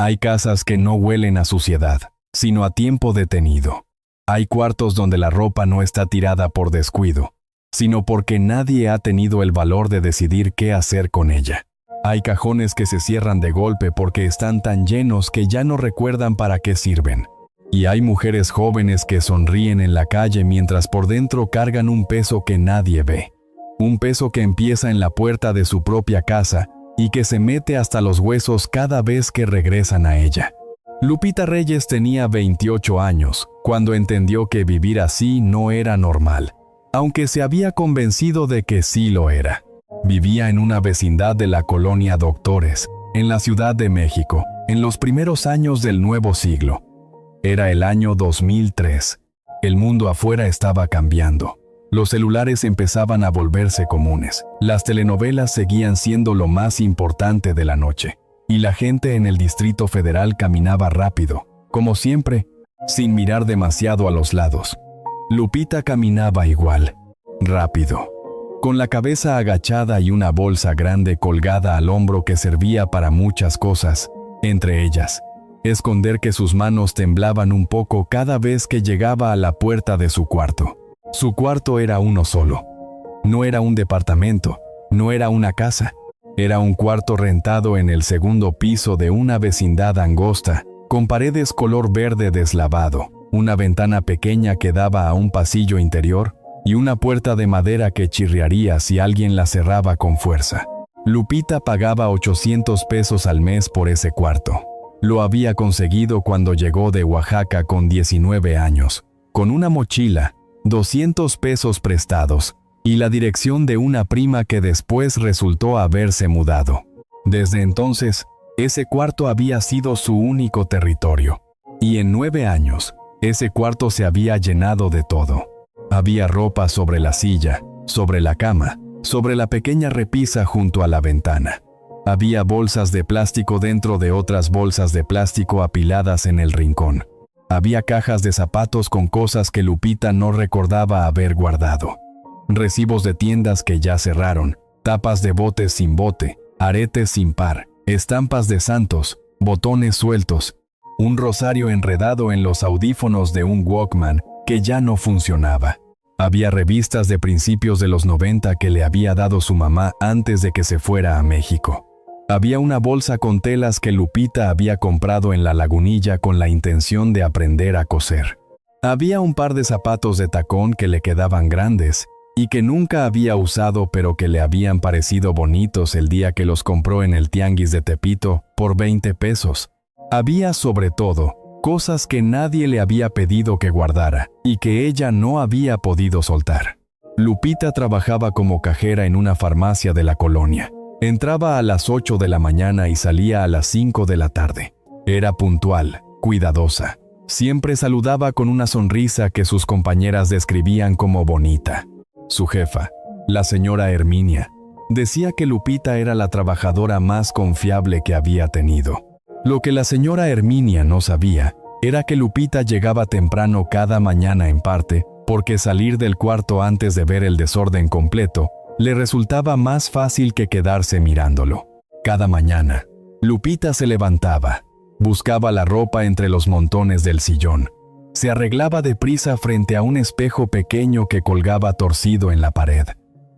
Hay casas que no huelen a suciedad, sino a tiempo detenido. Hay cuartos donde la ropa no está tirada por descuido, sino porque nadie ha tenido el valor de decidir qué hacer con ella. Hay cajones que se cierran de golpe porque están tan llenos que ya no recuerdan para qué sirven. Y hay mujeres jóvenes que sonríen en la calle mientras por dentro cargan un peso que nadie ve. Un peso que empieza en la puerta de su propia casa y que se mete hasta los huesos cada vez que regresan a ella. Lupita Reyes tenía 28 años cuando entendió que vivir así no era normal, aunque se había convencido de que sí lo era. Vivía en una vecindad de la colonia Doctores, en la Ciudad de México, en los primeros años del nuevo siglo. Era el año 2003. El mundo afuera estaba cambiando. Los celulares empezaban a volverse comunes. Las telenovelas seguían siendo lo más importante de la noche. Y la gente en el Distrito Federal caminaba rápido, como siempre, sin mirar demasiado a los lados. Lupita caminaba igual, rápido, con la cabeza agachada y una bolsa grande colgada al hombro que servía para muchas cosas, entre ellas, esconder que sus manos temblaban un poco cada vez que llegaba a la puerta de su cuarto. Su cuarto era uno solo. No era un departamento, no era una casa. Era un cuarto rentado en el segundo piso de una vecindad angosta, con paredes color verde deslavado, una ventana pequeña que daba a un pasillo interior y una puerta de madera que chirriaría si alguien la cerraba con fuerza. Lupita pagaba 800 pesos al mes por ese cuarto. Lo había conseguido cuando llegó de Oaxaca con 19 años, con una mochila, 200 pesos prestados, y la dirección de una prima que después resultó haberse mudado. Desde entonces, ese cuarto había sido su único territorio. Y en 9 años, ese cuarto se había llenado de todo. Había ropa sobre la silla, sobre la cama, sobre la pequeña repisa junto a la ventana. Había bolsas de plástico dentro de otras bolsas de plástico apiladas en el rincón. Había cajas de zapatos con cosas que Lupita no recordaba haber guardado. Recibos de tiendas que ya cerraron, tapas de botes sin bote, aretes sin par, estampas de santos, botones sueltos, un rosario enredado en los audífonos de un Walkman que ya no funcionaba. Había revistas de principios de los 90 que le había dado su mamá antes de que se fuera a México. Había una bolsa con telas que Lupita había comprado en La Lagunilla con la intención de aprender a coser. Había un par de zapatos de tacón que le quedaban grandes y que nunca había usado pero que le habían parecido bonitos el día que los compró en el tianguis de Tepito por 20 pesos. Había sobre todo cosas que nadie le había pedido que guardara y que ella no había podido soltar. Lupita trabajaba como cajera en una farmacia de la colonia. Entraba a las 8 de la mañana y salía a las 5 de la tarde. Era puntual, cuidadosa. Siempre saludaba con una sonrisa que sus compañeras describían como bonita. Su jefa, la señora Herminia, decía que Lupita era la trabajadora más confiable que había tenido. Lo que la señora Herminia no sabía era que Lupita llegaba temprano cada mañana en parte porque salir del cuarto antes de ver el desorden completo le resultaba más fácil que quedarse mirándolo. Cada mañana, Lupita se levantaba, buscaba la ropa entre los montones del sillón, se arreglaba deprisa frente a un espejo pequeño que colgaba torcido en la pared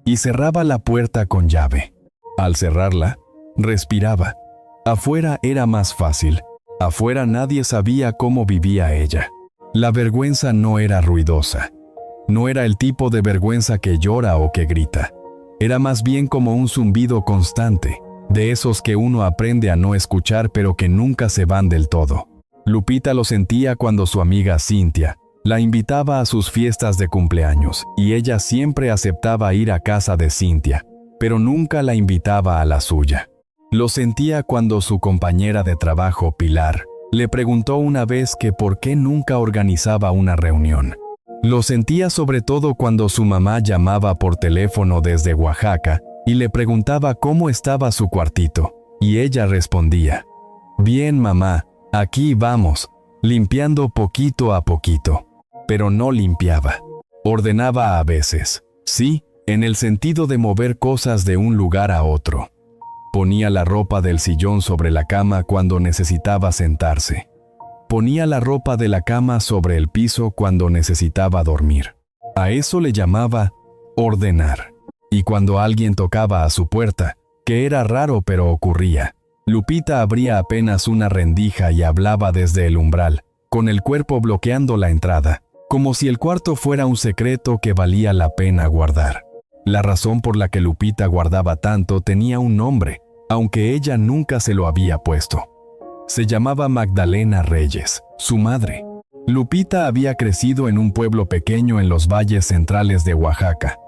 y cerraba la puerta con llave. Al cerrarla, respiraba. Afuera era más fácil. Afuera nadie sabía cómo vivía ella. La vergüenza no era ruidosa. No era el tipo de vergüenza que llora o que grita. Era más bien como un zumbido constante, de esos que uno aprende a no escuchar pero que nunca se van del todo. Lupita lo sentía cuando su amiga Cintia la invitaba a sus fiestas de cumpleaños y ella siempre aceptaba ir a casa de Cintia, pero nunca la invitaba a la suya. Lo sentía cuando su compañera de trabajo, Pilar, le preguntó una vez que por qué nunca organizaba una reunión. Lo sentía sobre todo cuando su mamá llamaba por teléfono desde Oaxaca y le preguntaba cómo estaba su cuartito, y ella respondía: «Bien, mamá, aquí vamos, limpiando poquito a poquito». Pero no limpiaba. Ordenaba a veces, sí, en el sentido de mover cosas de un lugar a otro. Ponía la ropa del sillón sobre la cama cuando necesitaba sentarse. Ponía la ropa de la cama sobre el piso cuando necesitaba dormir. A eso le llamaba ordenar. Y cuando alguien tocaba a su puerta, que era raro pero ocurría, Lupita abría apenas una rendija y hablaba desde el umbral, con el cuerpo bloqueando la entrada, como si el cuarto fuera un secreto que valía la pena guardar. La razón por la que Lupita guardaba tanto tenía un nombre, aunque ella nunca se lo había puesto. Se llamaba Magdalena Reyes, su madre. Lupita había crecido en un pueblo pequeño en los valles centrales de Oaxaca,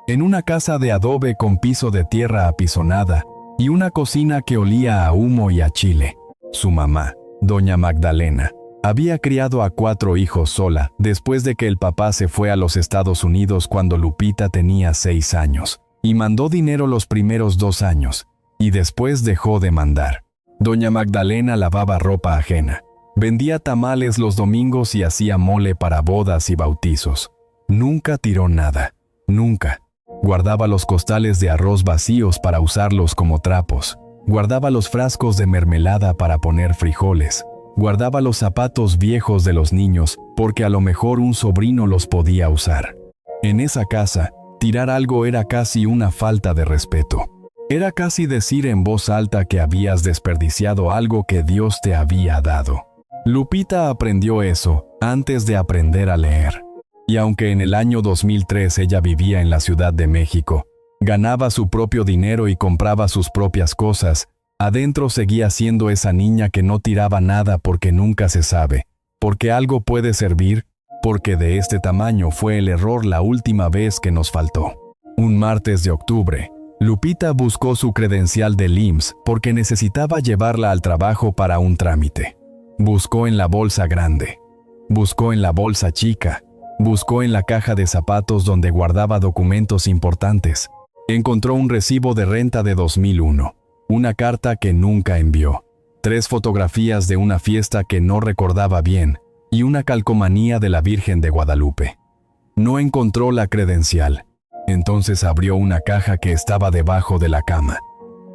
en una casa de adobe con piso de tierra apisonada y una cocina que olía a humo y a chile. Su mamá, doña Magdalena, había criado a 4 hijos sola después de que el papá se fue a los Estados Unidos cuando Lupita tenía 6 años, y mandó dinero los primeros 2 años, y después dejó de mandar. Doña Magdalena lavaba ropa ajena, vendía tamales los domingos y hacía mole para bodas y bautizos. Nunca tiró nada, nunca. Guardaba los costales de arroz vacíos para usarlos como trapos. Guardaba los frascos de mermelada para poner frijoles. Guardaba los zapatos viejos de los niños porque a lo mejor un sobrino los podía usar. En esa casa, tirar algo era casi una falta de respeto. Era casi decir en voz alta que habías desperdiciado algo que Dios te había dado. Lupita aprendió eso antes de aprender a leer. Y aunque en el año 2003 ella vivía en la Ciudad de México, ganaba su propio dinero y compraba sus propias cosas, adentro seguía siendo esa niña que no tiraba nada porque nunca se sabe, porque algo puede servir, porque de este tamaño fue el error la última vez que nos faltó. Un martes de octubre, Lupita buscó su credencial del IMSS porque necesitaba llevarla al trabajo para un trámite. Buscó en la bolsa grande, buscó en la bolsa chica, buscó en la caja de zapatos donde guardaba documentos importantes. Encontró un recibo de renta de 2001, una carta que nunca envió, 3 fotografías de una fiesta que no recordaba bien y una calcomanía de la Virgen de Guadalupe. No encontró la credencial. Entonces abrió una caja que estaba debajo de la cama,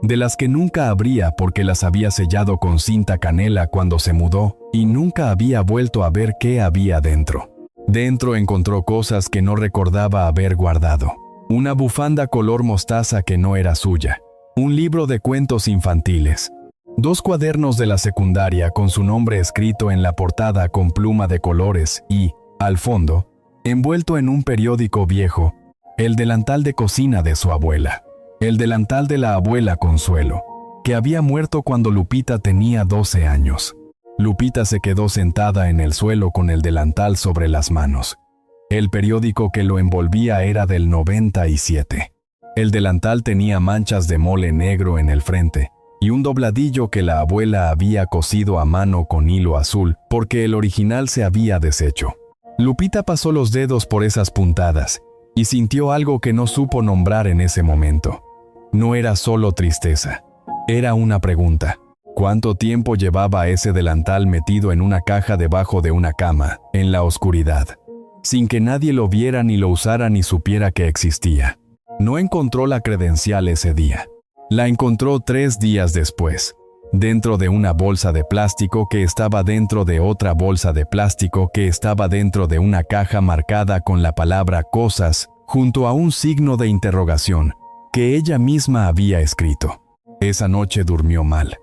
de las que nunca abría porque las había sellado con cinta canela cuando se mudó y nunca había vuelto a ver qué había dentro. Dentro encontró cosas que no recordaba haber guardado. Una bufanda color mostaza que no era suya. Un libro de cuentos infantiles. 2 cuadernos de la secundaria con su nombre escrito en la portada con pluma de colores y, al fondo, envuelto en un periódico viejo, el delantal de cocina de su abuela. El delantal de la abuela Consuelo, que había muerto cuando Lupita tenía 12 años. Lupita se quedó sentada en el suelo con el delantal sobre las manos. El periódico que lo envolvía era del 97. El delantal tenía manchas de mole negro en el frente y un dobladillo que la abuela había cosido a mano con hilo azul porque el original se había deshecho. Lupita pasó los dedos por esas puntadas y sintió algo que no supo nombrar en ese momento. No era solo tristeza, era una pregunta. ¿Cuánto tiempo llevaba ese delantal metido en una caja debajo de una cama, en la oscuridad, sin que nadie lo viera ni lo usara ni supiera que existía? No encontró la credencial ese día. La encontró 3 días después, dentro de una bolsa de plástico que estaba dentro de otra bolsa de plástico que estaba dentro de una caja marcada con la palabra cosas, junto a un signo de interrogación, que ella misma había escrito. Esa noche durmió mal.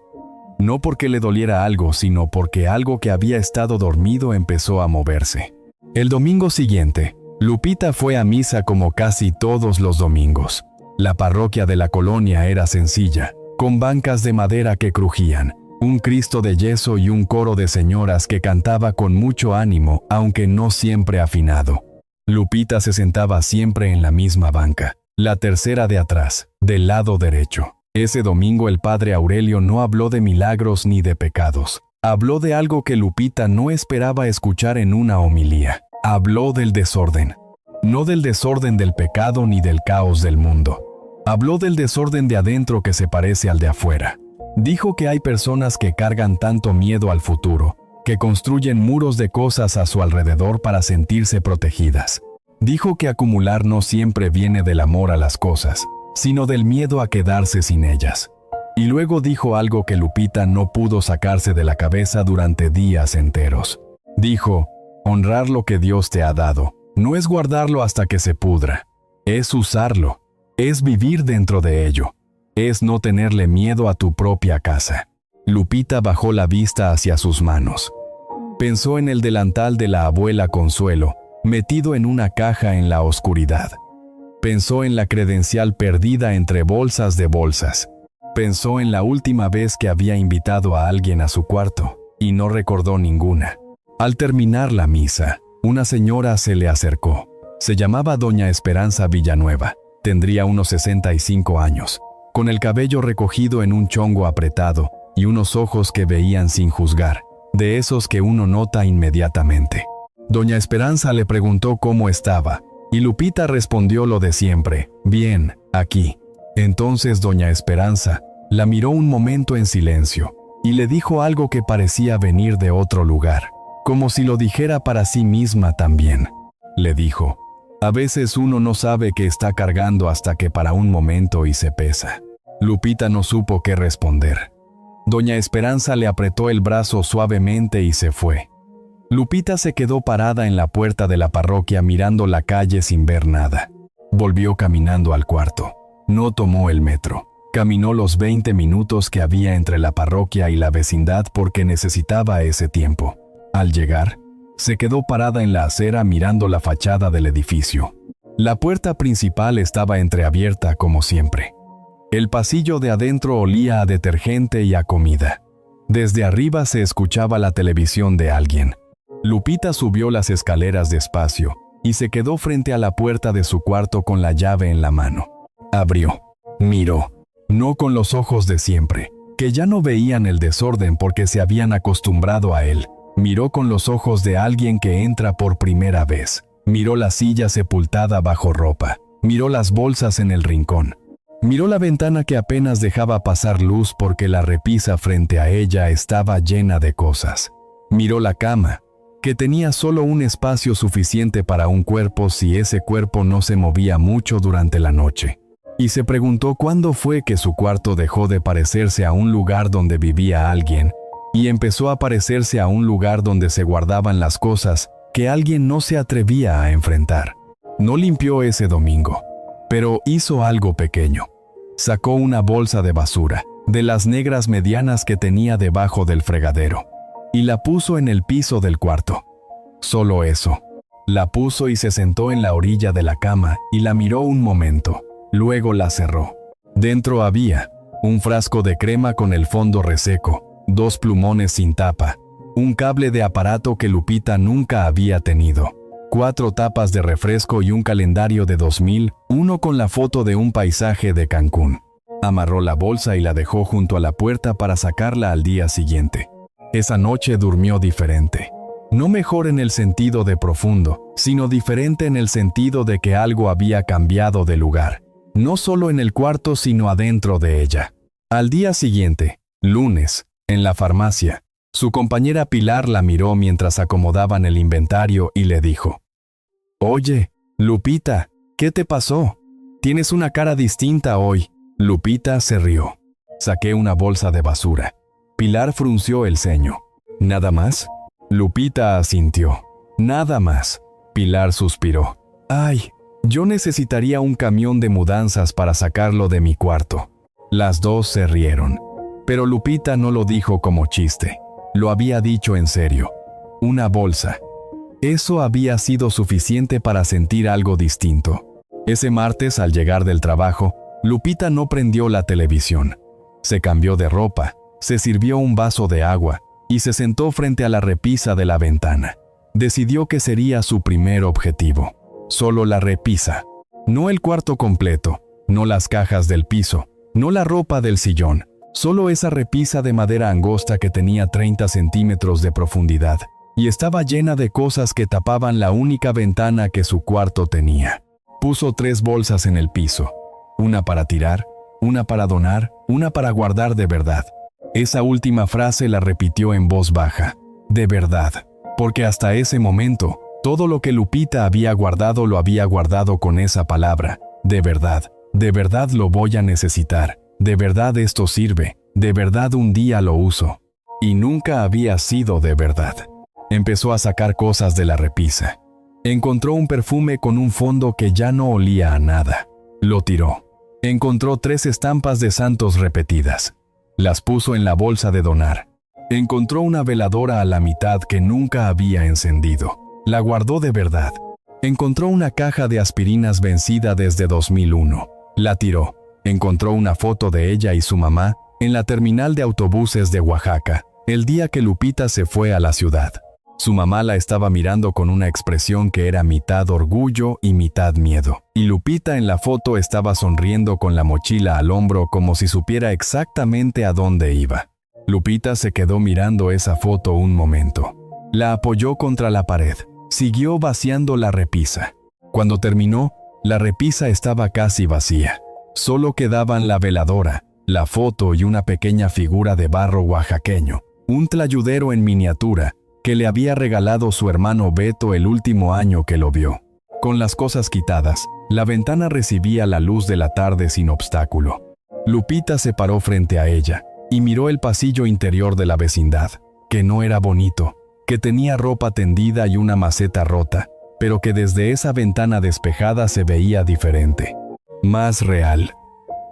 No porque le doliera algo, sino porque algo que había estado dormido empezó a moverse. El domingo siguiente, Lupita fue a misa como casi todos los domingos. La parroquia de la colonia era sencilla, con bancas de madera que crujían, un Cristo de yeso y un coro de señoras que cantaba con mucho ánimo, aunque no siempre afinado. Lupita se sentaba siempre en la misma banca, la tercera de atrás, del lado derecho. Ese domingo el padre Aurelio no habló de milagros ni de pecados. Habló de algo que Lupita no esperaba escuchar en una homilía. Habló del desorden. No del desorden del pecado ni del caos del mundo. Habló del desorden de adentro que se parece al de afuera. Dijo que hay personas que cargan tanto miedo al futuro, que construyen muros de cosas a su alrededor para sentirse protegidas. Dijo que acumular no siempre viene del amor a las cosas, sino del miedo a quedarse sin ellas. Y luego dijo algo que Lupita no pudo sacarse de la cabeza durante días enteros. Dijo, honrar lo que Dios te ha dado, no es guardarlo hasta que se pudra, es usarlo, es vivir dentro de ello, es no tenerle miedo a tu propia casa. Lupita bajó la vista hacia sus manos. Pensó en el delantal de la abuela Consuelo, metido en una caja en la oscuridad. Pensó en la credencial perdida entre bolsas de bolsas. Pensó en la última vez que había invitado a alguien a su cuarto, y no recordó ninguna. Al terminar la misa, una señora se le acercó. Se llamaba Doña Esperanza Villanueva. Tendría unos 65 años, con el cabello recogido en un chongo apretado y unos ojos que veían sin juzgar, de esos que uno nota inmediatamente. Doña Esperanza le preguntó cómo estaba, y Lupita respondió lo de siempre, bien, aquí. Entonces Doña Esperanza la miró un momento en silencio, y le dijo algo que parecía venir de otro lugar, como si lo dijera para sí misma también. Le dijo, a veces uno no sabe que está cargando hasta que para un momento y se pesa. Lupita no supo qué responder. Doña Esperanza le apretó el brazo suavemente y se fue. Lupita se quedó parada en la puerta de la parroquia mirando la calle sin ver nada. Volvió caminando al cuarto. No tomó el metro. Caminó los 20 minutos que había entre la parroquia y la vecindad porque necesitaba ese tiempo. Al llegar, se quedó parada en la acera mirando la fachada del edificio. La puerta principal estaba entreabierta como siempre. El pasillo de adentro olía a detergente y a comida. Desde arriba se escuchaba la televisión de alguien. Lupita subió las escaleras despacio y se quedó frente a la puerta de su cuarto con la llave en la mano. Abrió. Miró. No con los ojos de siempre, que ya no veían el desorden porque se habían acostumbrado a él. Miró con los ojos de alguien que entra por primera vez. Miró la silla sepultada bajo ropa. Miró las bolsas en el rincón. Miró la ventana que apenas dejaba pasar luz porque la repisa frente a ella estaba llena de cosas. Miró la cama, que tenía solo un espacio suficiente para un cuerpo si ese cuerpo no se movía mucho durante la noche. Y se preguntó cuándo fue que su cuarto dejó de parecerse a un lugar donde vivía alguien y empezó a parecerse a un lugar donde se guardaban las cosas que alguien no se atrevía a enfrentar. No limpió ese domingo, pero hizo algo pequeño. Sacó una bolsa de basura, de las negras medianas que tenía debajo del fregadero, y la puso en el piso del cuarto. Solo eso. La puso y se sentó en la orilla de la cama y la miró un momento. Luego la cerró. Dentro había un frasco de crema con el fondo reseco, 2 plumones sin tapa, un cable de aparato que Lupita nunca había tenido, 4 tapas de refresco y un calendario de 2000, uno con la foto de un paisaje de Cancún. Amarró la bolsa y la dejó junto a la puerta para sacarla al día siguiente. Esa noche durmió diferente. No mejor en el sentido de profundo, sino diferente en el sentido de que algo había cambiado de lugar. No solo en el cuarto, sino adentro de ella. Al día siguiente, lunes, en la farmacia, su compañera Pilar la miró mientras acomodaban el inventario y le dijo: «Oye, Lupita, ¿qué te pasó? Tienes una cara distinta hoy». Lupita se rió. «Saqué una bolsa de basura». Pilar frunció el ceño. «¿Nada más?». Lupita asintió. «Nada más». Pilar suspiró. «Ay, yo necesitaría un camión de mudanzas para sacarlo de mi cuarto». Las dos se rieron. Pero Lupita no lo dijo como chiste. Lo había dicho en serio. Una bolsa. Eso había sido suficiente para sentir algo distinto. Ese martes, al llegar del trabajo, Lupita no prendió la televisión. Se cambió de ropa, se sirvió un vaso de agua y se sentó frente a la repisa de la ventana. Decidió que sería su primer objetivo. Solo la repisa. No el cuarto completo, no las cajas del piso, no la ropa del sillón. Solo esa repisa de madera angosta que tenía 30 centímetros de profundidad y estaba llena de cosas que tapaban la única ventana que su cuarto tenía. Puso 3 bolsas en el piso. Una para tirar, una para donar, una para guardar de verdad. Esa última frase la repitió en voz baja. De verdad. Porque hasta ese momento, todo lo que Lupita había guardado lo había guardado con esa palabra. De verdad lo voy a necesitar. De verdad esto sirve, de verdad un día lo uso. Y nunca había sido de verdad. Empezó a sacar cosas de la repisa. Encontró un perfume con un fondo que ya no olía a nada. Lo tiró. Encontró 3 estampas de santos repetidas. Las puso en la bolsa de donar. Encontró una veladora a la mitad que nunca había encendido. La guardó de verdad. Encontró una caja de aspirinas vencida desde 2001. La tiró. Encontró una foto de ella y su mamá en la terminal de autobuses de Oaxaca, el día que Lupita se fue a la ciudad. Su mamá la estaba mirando con una expresión que era mitad orgullo y mitad miedo. Y Lupita en la foto estaba sonriendo con la mochila al hombro como si supiera exactamente a dónde iba. Lupita se quedó mirando esa foto un momento. La apoyó contra la pared. Siguió vaciando la repisa. Cuando terminó, la repisa estaba casi vacía. Solo quedaban la veladora, la foto y una pequeña figura de barro oaxaqueño, un tlayudero en miniatura que le había regalado su hermano Beto el último año que lo vio. Con las cosas quitadas, la ventana recibía la luz de la tarde sin obstáculo. Lupita se paró frente a ella y miró el pasillo interior de la vecindad, que no era bonito, que tenía ropa tendida y una maceta rota, pero que desde esa ventana despejada se veía diferente. Más real,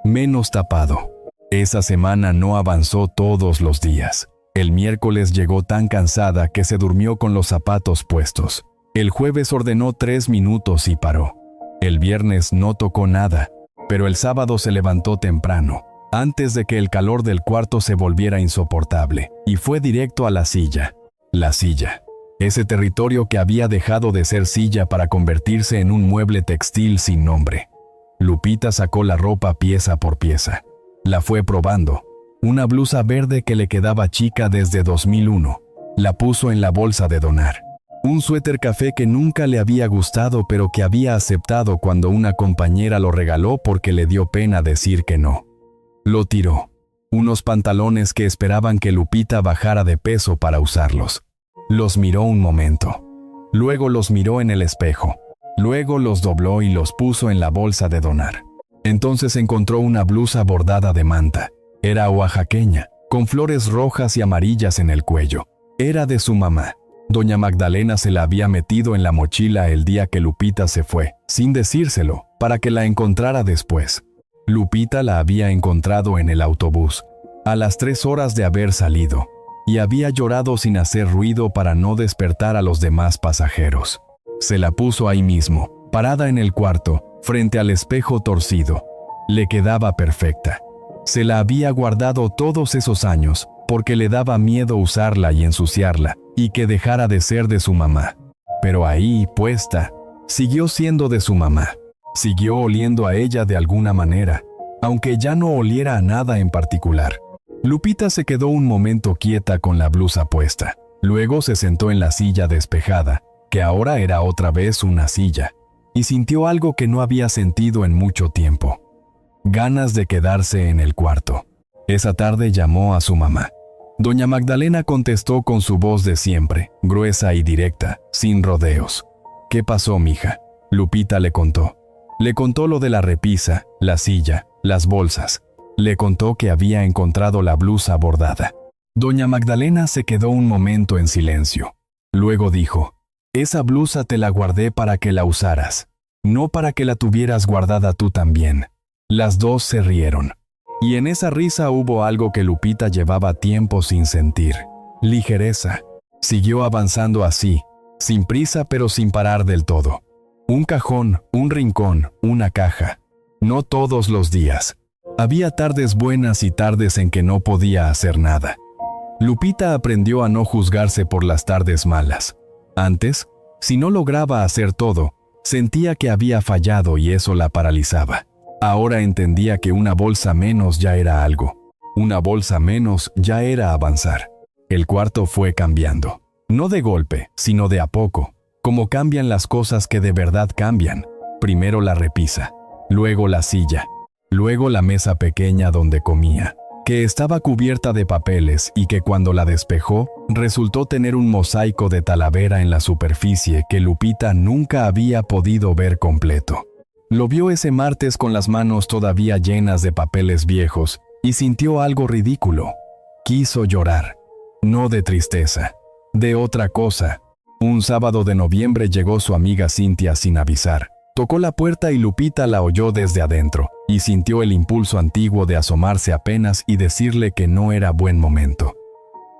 menos tapado. Esa semana no avanzó todos los días. El miércoles llegó tan cansada que se durmió con los zapatos puestos. El jueves ordenó 3 minutos y paró. El viernes no tocó nada, pero el sábado se levantó temprano, antes de que el calor del cuarto se volviera insoportable, y fue directo a la silla. La silla. Ese territorio que había dejado de ser silla para convertirse en un mueble textil sin nombre. Lupita sacó la ropa pieza por pieza. La fue probando. Una blusa verde que le quedaba chica desde 2001. La puso en la bolsa de donar. Un suéter café que nunca le había gustado pero que había aceptado cuando una compañera lo regaló porque le dio pena decir que no. Lo tiró. Unos pantalones que esperaban que Lupita bajara de peso para usarlos. Los miró un momento. Luego los miró en el espejo. Luego los dobló y los puso en la bolsa de donar. Entonces encontró una blusa bordada de manta. Era oaxaqueña, con flores rojas y amarillas en el cuello. Era de su mamá. Doña Magdalena se la había metido en la mochila el día que Lupita se fue, sin decírselo, para que la encontrara después. Lupita la había encontrado en el autobús, a las 3 horas de haber salido, y había llorado sin hacer ruido para no despertar a los demás pasajeros. Se la puso ahí mismo, parada en el cuarto, frente al espejo torcido. Le quedaba perfecta. Se la había guardado todos esos años, porque le daba miedo usarla y ensuciarla, y que dejara de ser de su mamá. Pero ahí, puesta, siguió siendo de su mamá. Siguió oliendo a ella de alguna manera, aunque ya no oliera a nada en particular. Lupita se quedó un momento quieta con la blusa puesta. Luego se sentó en la silla despejada, que ahora era otra vez una silla, y sintió algo que no había sentido en mucho tiempo. Ganas de quedarse en el cuarto. Esa tarde llamó a su mamá. Doña Magdalena contestó con su voz de siempre, gruesa y directa, sin rodeos. ¿Qué pasó, mija? Lupita le contó. Le contó lo de la repisa, la silla, las bolsas. Le contó que había encontrado la blusa bordada. Doña Magdalena se quedó un momento en silencio. Luego dijo, esa blusa te la guardé para que la usaras, no para que la tuvieras guardada tú también. Las dos se rieron. Y en esa risa hubo algo que Lupita llevaba tiempo sin sentir. Ligereza. Siguió avanzando así, sin prisa pero sin parar del todo. Un cajón, un rincón, una caja. No todos los días. Había tardes buenas y tardes en que no podía hacer nada. Lupita aprendió a no juzgarse por las tardes malas. Antes, si no lograba hacer todo, sentía que había fallado y eso la paralizaba. Ahora entendía que una bolsa menos ya era algo. Una bolsa menos ya era avanzar. El cuarto fue cambiando. No de golpe, sino de a poco. Como cambian las cosas que de verdad cambian. Primero la repisa, luego la silla, luego la mesa pequeña donde comía, que estaba cubierta de papeles y que cuando la despejó, resultó tener un mosaico de talavera en la superficie que Lupita nunca había podido ver completo. Lo vio ese martes con las manos todavía llenas de papeles viejos y sintió algo ridículo. Quiso llorar. No de tristeza, de otra cosa. Un sábado de noviembre llegó su amiga Cynthia sin avisar. Tocó la puerta y Lupita la oyó desde adentro, y sintió el impulso antiguo de asomarse apenas y decirle que no era buen momento.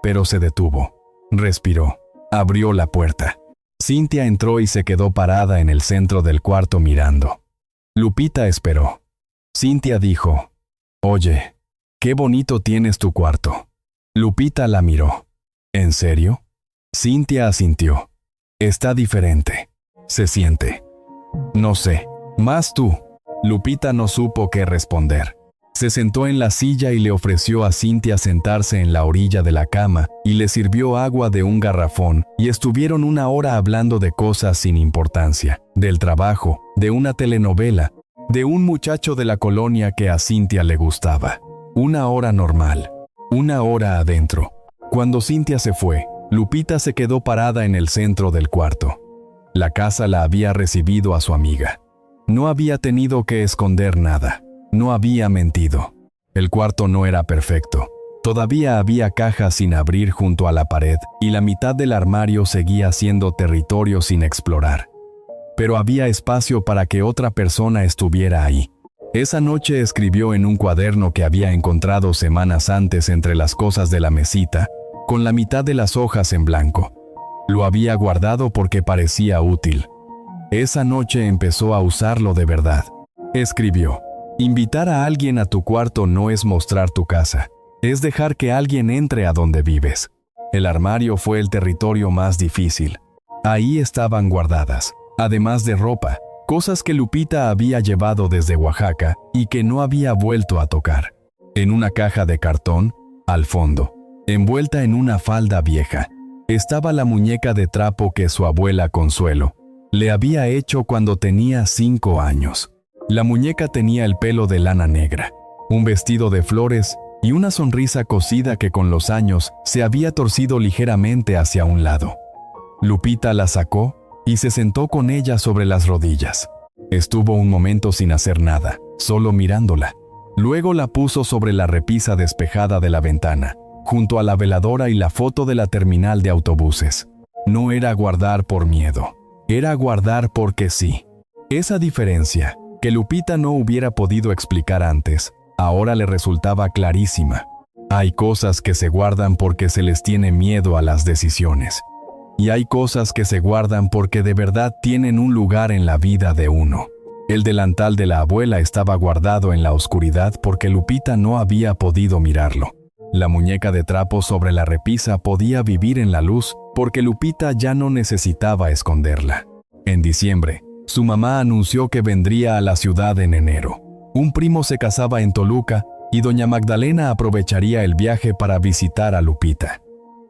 Pero se detuvo. Respiró. Abrió la puerta. Cynthia entró y se quedó parada en el centro del cuarto mirando. Lupita esperó. Cynthia dijo: «Oye, qué bonito tienes tu cuarto». Lupita la miró. «¿En serio?». Cynthia asintió. «Está diferente. Se siente». «No sé. Más tú». Lupita no supo qué responder. Se sentó en la silla y le ofreció a Cynthia sentarse en la orilla de la cama y le sirvió agua de un garrafón y estuvieron una hora hablando de cosas sin importancia, del trabajo, de una telenovela, de un muchacho de la colonia que a Cynthia le gustaba. Una hora normal. Una hora adentro. Cuando Cynthia se fue, Lupita se quedó parada en el centro del cuarto. La casa la había recibido a su amiga. No había tenido que esconder nada. No había mentido. El cuarto no era perfecto. Todavía había cajas sin abrir junto a la pared y la mitad del armario seguía siendo territorio sin explorar. Pero había espacio para que otra persona estuviera ahí. Esa noche escribió en un cuaderno que había encontrado semanas antes entre las cosas de la mesita, con la mitad de las hojas en blanco. Lo había guardado porque parecía útil. Esa noche empezó a usarlo de verdad. Escribió: «Invitar a alguien a tu cuarto no es mostrar tu casa, es dejar que alguien entre a donde vives». El armario fue el territorio más difícil. Ahí estaban guardadas, además de ropa, cosas que Lupita había llevado desde Oaxaca y que no había vuelto a tocar. En una caja de cartón, al fondo, envuelta en una falda vieja, estaba la muñeca de trapo que su abuela Consuelo le había hecho cuando tenía 5 años. La muñeca tenía el pelo de lana negra, un vestido de flores y una sonrisa cosida que con los años se había torcido ligeramente hacia un lado. Lupita la sacó y se sentó con ella sobre las rodillas. Estuvo un momento sin hacer nada, solo mirándola. Luego la puso sobre la repisa despejada de la ventana, junto a la veladora y la foto de la terminal de autobuses. No era guardar por miedo, era guardar porque sí. Esa diferencia, que Lupita no hubiera podido explicar antes, ahora le resultaba clarísima. Hay cosas que se guardan porque se les tiene miedo a las decisiones. Y hay cosas que se guardan porque de verdad tienen un lugar en la vida de uno. El delantal de la abuela estaba guardado en la oscuridad porque Lupita no había podido mirarlo. La muñeca de trapo sobre la repisa podía vivir en la luz porque Lupita ya no necesitaba esconderla. En diciembre, su mamá anunció que vendría a la ciudad en enero. Un primo se casaba en Toluca y doña Magdalena aprovecharía el viaje para visitar a Lupita.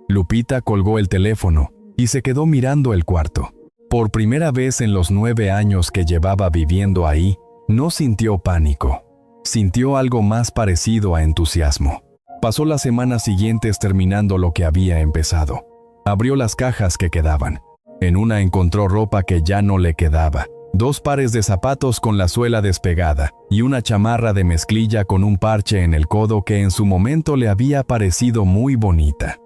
Lupita colgó el teléfono y se quedó mirando el cuarto. Por primera vez en los 9 años que llevaba viviendo ahí, no sintió pánico. Sintió algo más parecido a entusiasmo. Pasó las semanas siguientes terminando lo que había empezado. Abrió las cajas que quedaban. En una encontró ropa que ya no le quedaba, 2 pares de zapatos con la suela despegada y una chamarra de mezclilla con un parche en el codo que en su momento le había parecido muy bonita.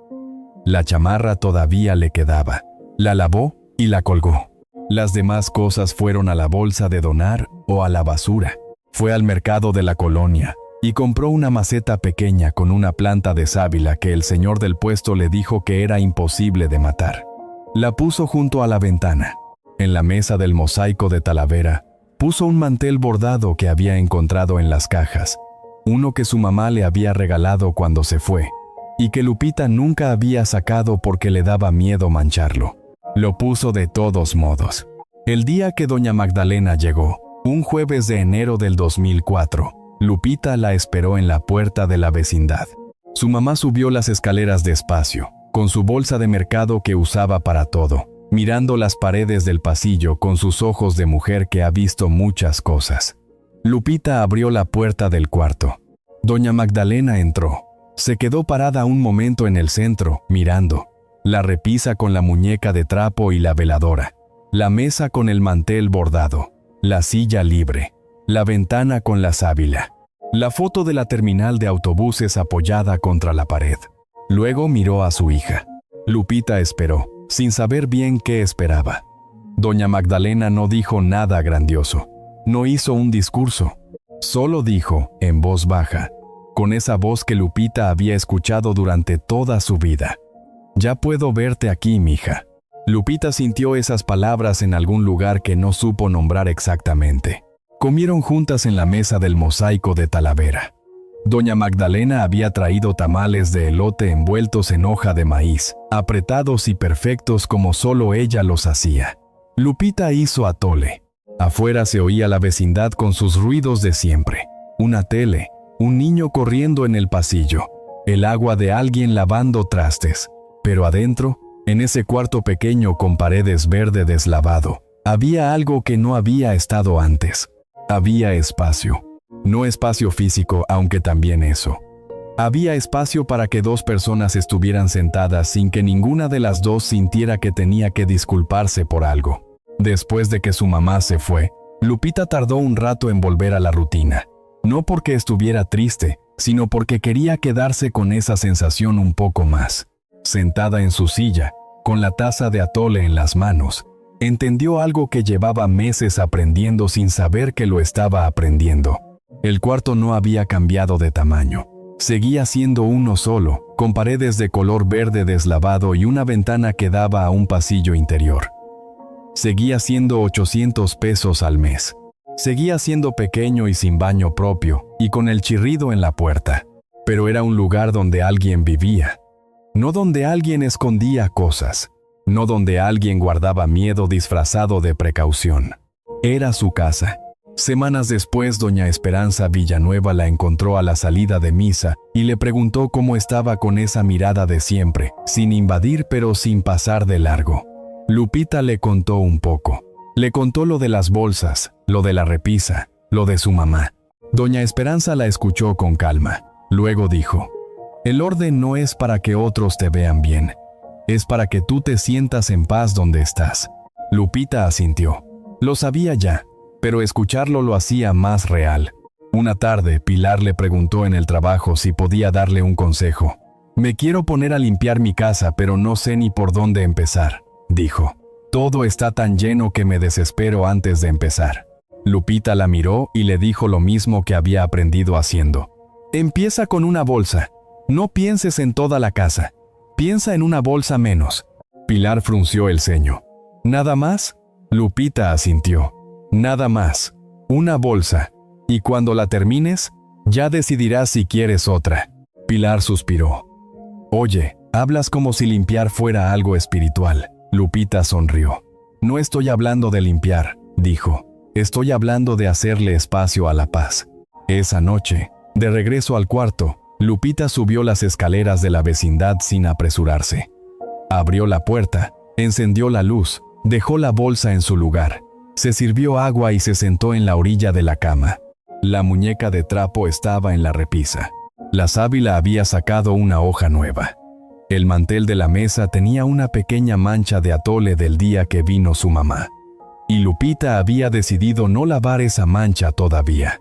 La chamarra todavía le quedaba. La lavó y la colgó. Las demás cosas fueron a la bolsa de donar o a la basura. Fue al mercado de la colonia y compró una maceta pequeña con una planta de sábila que el señor del puesto le dijo que era imposible de matar. La puso junto a la ventana. En la mesa del mosaico de Talavera, puso un mantel bordado que había encontrado en las cajas, uno que su mamá le había regalado cuando se fue, y que Lupita nunca había sacado porque le daba miedo mancharlo. Lo puso de todos modos. El día que doña Magdalena llegó, un jueves de enero del 2004, Lupita la esperó en la puerta de la vecindad. Su mamá subió las escaleras despacio, con su bolsa de mercado que usaba para todo, mirando las paredes del pasillo con sus ojos de mujer que ha visto muchas cosas. Lupita abrió la puerta del cuarto. Doña Magdalena entró. Se quedó parada un momento en el centro, mirando. La repisa con la muñeca de trapo y la veladora. La mesa con el mantel bordado. la silla libre, la ventana con la sábila, la foto de la terminal de autobuses apoyada contra la pared. Luego miró a su hija. Lupita esperó, sin saber bien qué esperaba. Doña Magdalena no dijo nada grandioso, no hizo un discurso, solo dijo, en voz baja, con esa voz que Lupita había escuchado durante toda su vida: «Ya puedo verte aquí, mija». Lupita sintió esas palabras en algún lugar que no supo nombrar exactamente. Comieron juntas en la mesa del mosaico de Talavera. Doña Magdalena había traído tamales de elote envueltos en hoja de maíz, apretados y perfectos como solo ella los hacía. Lupita hizo atole. Afuera se oía la vecindad con sus ruidos de siempre. Una tele, un niño corriendo en el pasillo, el agua de alguien lavando trastes. Pero adentro, en ese cuarto pequeño con paredes verde deslavado, había algo que no había estado antes. Había espacio. No espacio físico, aunque también eso. Había espacio para que dos personas estuvieran sentadas sin que ninguna de las dos sintiera que tenía que disculparse por algo. Después de que su mamá se fue, Lupita tardó un rato en volver a la rutina. No porque estuviera triste, sino porque quería quedarse con esa sensación un poco más. Sentada en su silla, con la taza de atole en las manos, entendió algo que llevaba meses aprendiendo sin saber que lo estaba aprendiendo. El cuarto no había cambiado de tamaño. Seguía siendo uno solo, con paredes de color verde deslavado y una ventana que daba a un pasillo interior. Seguía siendo 800 pesos al mes. Seguía siendo pequeño y sin baño propio, y con el chirrido en la puerta. Pero era un lugar donde alguien vivía. No donde alguien escondía cosas. No donde alguien guardaba miedo disfrazado de precaución. Era su casa. Semanas después, doña Esperanza Villanueva la encontró a la salida de misa y le preguntó cómo estaba con esa mirada de siempre, sin invadir pero sin pasar de largo. Lupita le contó un poco. Le contó lo de las bolsas, lo de la repisa, lo de su mamá. Doña Esperanza la escuchó con calma. Luego dijo: «El orden no es para que otros te vean bien. Es para que tú te sientas en paz donde estás». Lupita asintió. Lo sabía ya, pero escucharlo lo hacía más real. Una tarde, Pilar le preguntó en el trabajo si podía darle un consejo. «Me quiero poner a limpiar mi casa, pero no sé ni por dónde empezar», dijo. «Todo está tan lleno que me desespero antes de empezar». Lupita la miró y le dijo lo mismo que había aprendido haciendo. «Empieza con una bolsa. No pienses en toda la casa. Piensa en una bolsa menos». Pilar frunció el ceño. «¿Nada más?». Lupita asintió. «Nada más. Una bolsa. Y cuando la termines, ya decidirás si quieres otra». Pilar suspiró. «Oye, hablas como si limpiar fuera algo espiritual». Lupita sonrió. «No estoy hablando de limpiar», dijo. «Estoy hablando de hacerle espacio a la paz». Esa noche, de regreso al cuarto, Lupita subió las escaleras de la vecindad sin apresurarse. Abrió la puerta, encendió la luz, dejó la bolsa en su lugar. Se sirvió agua y se sentó en la orilla de la cama. La muñeca de trapo estaba en la repisa. La sábila había sacado una hoja nueva. El mantel de la mesa tenía una pequeña mancha de atole del día que vino su mamá. Y Lupita había decidido no lavar esa mancha todavía.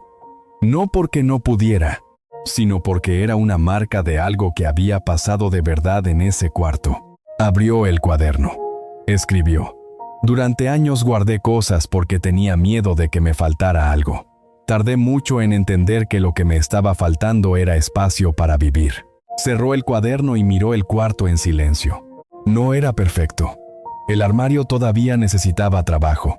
No porque no pudiera, sino porque era una marca de algo que había pasado de verdad en ese cuarto. Abrió el cuaderno. Escribió: «Durante años guardé cosas porque tenía miedo de que me faltara algo. Tardé mucho en entender que lo que me estaba faltando era espacio para vivir». Cerró el cuaderno y miró el cuarto en silencio. No era perfecto. El armario todavía necesitaba trabajo.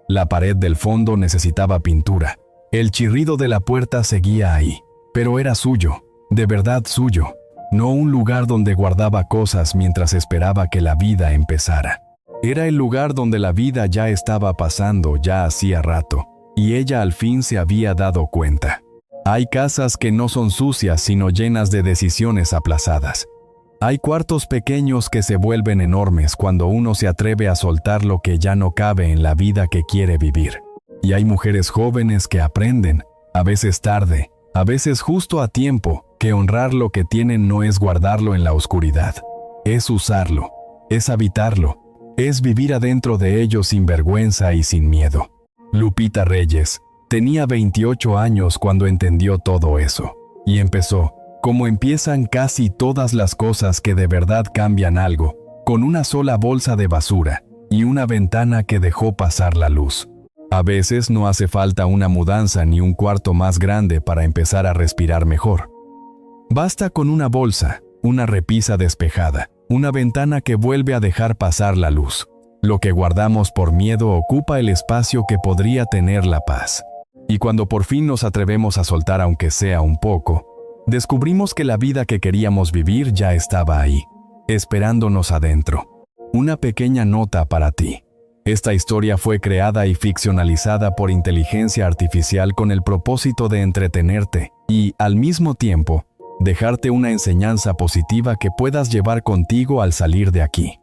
La pared del fondo necesitaba pintura. El chirrido de la puerta seguía ahí. Pero era suyo, de verdad suyo. No un lugar donde guardaba cosas mientras esperaba que la vida empezara. Era el lugar donde la vida ya estaba pasando ya hacía rato. Y ella al fin se había dado cuenta. Hay casas que no son sucias sino llenas de decisiones aplazadas. Hay cuartos pequeños que se vuelven enormes cuando uno se atreve a soltar lo que ya no cabe en la vida que quiere vivir. Y hay mujeres jóvenes que aprenden, a veces tarde, a veces justo a tiempo, que honrar lo que tienen no es guardarlo en la oscuridad. Es usarlo, es habitarlo, es vivir adentro de ello sin vergüenza y sin miedo. Lupita Reyes tenía 28 años cuando entendió todo eso. Y empezó, como empiezan casi todas las cosas que de verdad cambian algo, con una sola bolsa de basura y una ventana que dejó pasar la luz. A veces no hace falta una mudanza ni un cuarto más grande para empezar a respirar mejor. Basta con una bolsa, una repisa despejada, una ventana que vuelve a dejar pasar la luz. Lo que guardamos por miedo ocupa el espacio que podría tener la paz. Y cuando por fin nos atrevemos a soltar aunque sea un poco, descubrimos que la vida que queríamos vivir ya estaba ahí, esperándonos adentro. Una pequeña nota para ti. Esta historia fue creada y ficcionalizada por inteligencia artificial con el propósito de entretenerte y, al mismo tiempo, dejarte una enseñanza positiva que puedas llevar contigo al salir de aquí.